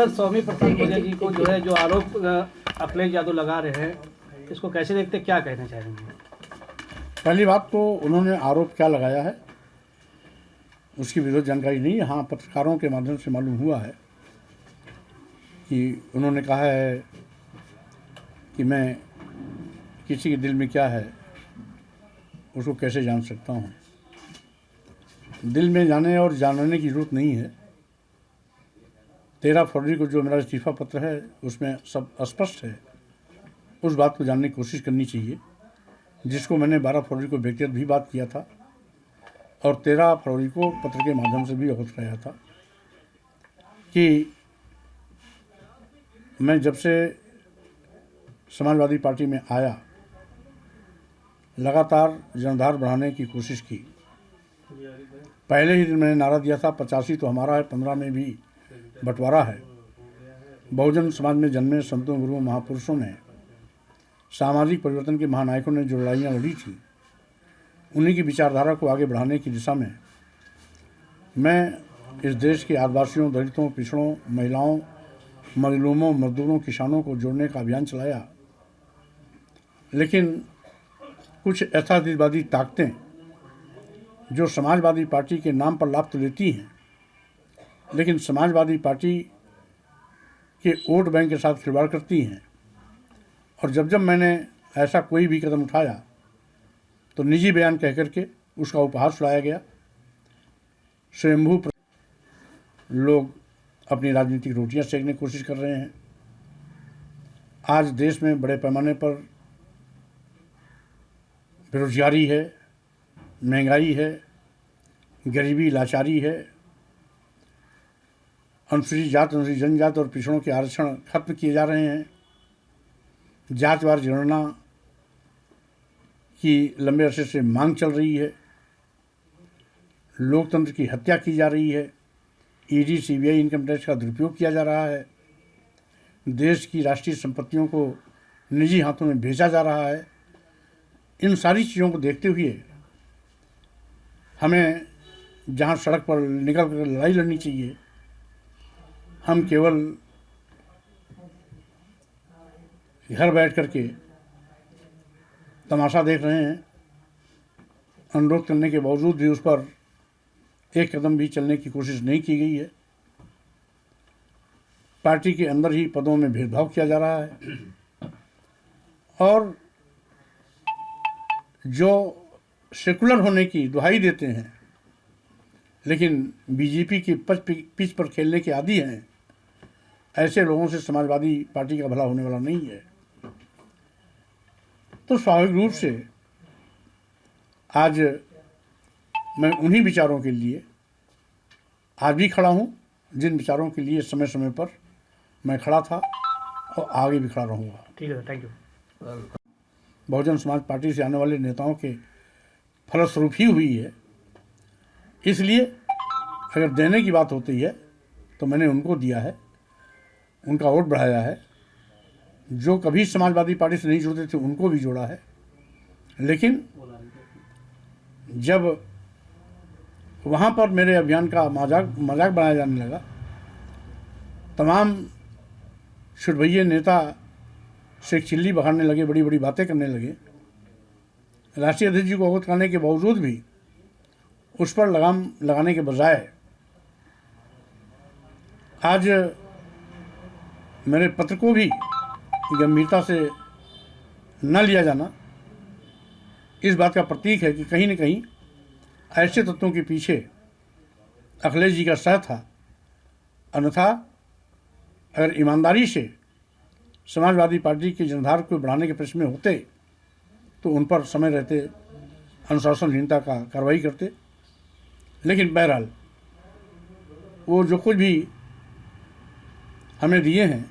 Sir, Swami Prasad Maurya ji को जो है जो आरोप अखिलेश यादव लगा रहे हैं, इसको कैसे देखते, क्या कहना चाहेंगे? पहली बात तो उन्होंने आरोप क्या लगाया है उसकी विरोध जानकारी नहीं है। हाँ, पत्रकारों के माध्यम से मालूम हुआ है कि उन्होंने कहा है कि मैं किसी के दिल में क्या है उसको कैसे जान सकता हूँ। दिल में जाने और जानने की जरूरत नहीं है। 13 फरवरी को जो मेरा इस्तीफा पत्र है उसमें सब स्पष्ट है। उस बात को जानने की कोशिश करनी चाहिए, जिसको मैंने 12 फरवरी को व्यक्तिगत भी बात किया था और 13 फरवरी को पत्र के माध्यम से भी अवगत कराया था कि मैं जब से समाजवादी पार्टी में आया लगातार जनाधार बढ़ाने की कोशिश की। पहले ही दिन मैंने नारा दिया था 85 तो हमारा है, 15 में भी बंटवारा है। बहुजन समाज में जन्मे संतों, गुरुओं, महापुरुषों ने, सामाजिक परिवर्तन के महानायकों ने जो लड़ाइयाँ लड़ी थी, उन्हीं की विचारधारा को आगे बढ़ाने की दिशा में मैं इस देश के आदिवासियों, दलितों, पिछड़ों, महिलाओं, मजलूमों, मजदूरों, किसानों को जोड़ने का अभियान चलाया। लेकिन कुछ यथार्थवादी ताकतें जो समाजवादी पार्टी के नाम पर लाभ तो लेती हैं, लेकिन समाजवादी पार्टी के वोट बैंक के साथ खिलवाड़ करती हैं। और जब जब मैंने ऐसा कोई भी कदम उठाया तो निजी बयान कह करके उसका उपहास उड़ाया गया। स्वयंभू लोग अपनी राजनीतिक रोटियां सेकने की कोशिश कर रहे हैं। आज देश में बड़े पैमाने पर बेरोजगारी है, महंगाई है, गरीबी, लाचारी है। अनुसूचित जात, अनुसूचित जनजात और पिछड़ों के आरक्षण खत्म किए जा रहे हैं। जातिवार जनगणना की लंबे अरसे से मांग चल रही है। लोकतंत्र की हत्या की जा रही है। ईडी, सीबीआई, इनकम टैक्स का दुरुपयोग किया जा रहा है। देश की राष्ट्रीय संपत्तियों को निजी हाथों में भेजा जा रहा है। इन सारी चीज़ों को देखते हुए हमें जहाँ सड़क पर निकल कर लड़ाई लड़नी चाहिए, हम केवल घर बैठ करके तमाशा देख रहे हैं। अनुरोध करने के बावजूद भी उस पर एक कदम भी चलने की कोशिश नहीं की गई है। पार्टी के अंदर ही पदों में भेदभाव किया जा रहा है और जो सेकुलर होने की दुहाई देते हैं लेकिन बीजेपी की पिच पर खेलने के आदी हैं, ऐसे लोगों से समाजवादी पार्टी का भला होने वाला नहीं है। तो स्वाभाविक रूप से आज मैं उन्हीं विचारों के लिए आज भी खड़ा हूँ जिन विचारों के लिए समय समय पर मैं खड़ा था और आगे भी खड़ा रहूँगा। ठीक है, thank you. Bahujan Samaj party से आने वाले नेताओं के फलस्वरूप ही हुई है। इसलिए अगर देने की बात होती है तो मैंने उनको दिया है, उनका वोट बढ़ाया है। जो कभी समाजवादी पार्टी से नहीं जुड़ते थे उनको भी जोड़ा है। लेकिन जब वहाँ पर मेरे अभियान का मजाक बनाया जाने लगा, तमाम छुटभैये नेता से चिल्ली बहारने लगे, बड़ी बड़ी बातें करने लगे, राष्ट्रीय अध्यक्ष जी को अवगत कराने के बावजूद भी उस पर लगाम लगाने के बजाय आज मेरे पत्र को भी गंभीरता से न लिया जाना इस बात का प्रतीक है कि कहीं न कहीं ऐसे तत्वों के पीछे अखिलेश जी का सह था। अन्यथा अगर ईमानदारी से समाजवादी पार्टी की जनाधार को बढ़ाने के प्रश्न में होते तो उन पर समय रहते अनुशासनहीनता का कार्रवाई करते। लेकिन बहरहाल वो जो कुछ भी हमें दिए हैं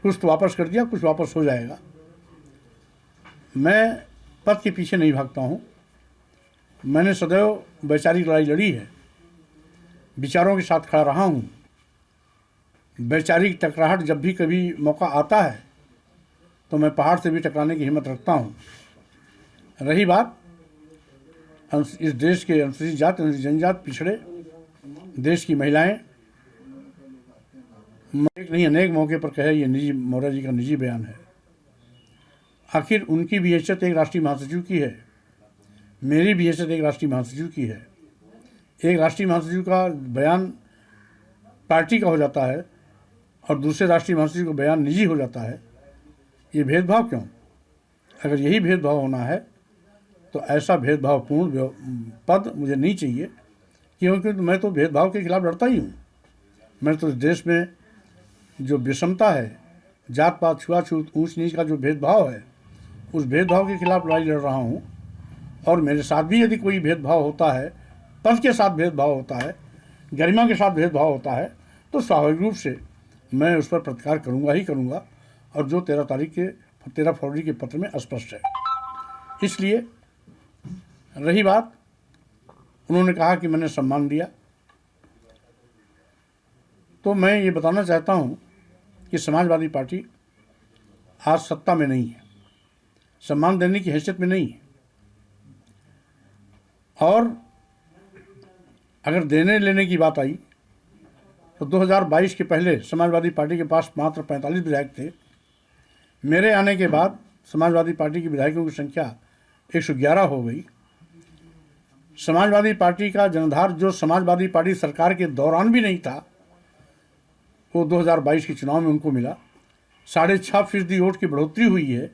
कुछ तो वापस कर दिया, कुछ वापस हो जाएगा। मैं पद के पीछे नहीं भागता हूँ। मैंने सदैव वैचारिक लड़ाई लड़ी है, विचारों के साथ खड़ा रहा हूँ। वैचारिक टकराहट जब भी कभी मौका आता है तो मैं पहाड़ से भी टकराने की हिम्मत रखता हूँ। रही बात इस देश के अनुसूचित जात, अनुसूचित जनजात, पिछड़े, देश की महिलाएं, एक नहीं अनेक मौके पर कहे, ये निजी मौर्य जी का निजी बयान है। आखिर उनकी भी हैसियत एक राष्ट्रीय महासचिव की है, मेरी भी हैसियत एक राष्ट्रीय महासचिव की है। एक राष्ट्रीय महासचिव का बयान पार्टी का हो जाता है और दूसरे राष्ट्रीय महासचिव का बयान निजी हो जाता है। ये भेदभाव क्यों? अगर यही भेदभाव होना है तो ऐसा भेदभावपूर्ण पद मुझे नहीं चाहिए, क्योंकि मैं तो भेदभाव के खिलाफ लड़ता ही हूँ। मैं तो इस देश में जो विषमता है, जात पात, छुआछूत, ऊंच नीच का जो भेदभाव है, उस भेदभाव के खिलाफ लड़ाई लड़ रहा हूँ। और मेरे साथ भी यदि कोई भेदभाव होता है, पद के साथ भेदभाव होता है, गरिमा के साथ भेदभाव होता है, तो स्वाभाविक रूप से मैं उस पर प्रतिकार करूँगा ही करूँगा, और जो 13 फरवरी के पत्र में स्पष्ट है। इसलिए रही बात, उन्होंने कहा कि मैंने सम्मान दिया, तो मैं ये बताना चाहता हूँ कि समाजवादी पार्टी आज सत्ता में नहीं है, सम्मान देने की हैसियत में नहीं है। और अगर देने लेने की बात आई तो 2022 के पहले समाजवादी पार्टी के पास मात्र 45 विधायक थे। मेरे आने के बाद समाजवादी पार्टी के विधायकों की संख्या 111 हो गई। समाजवादी पार्टी का जनाधार, जो समाजवादी पार्टी सरकार के दौरान भी नहीं था, वो 2022 के चुनाव में उनको मिला। 6.5% वोट की बढ़ोतरी हुई है।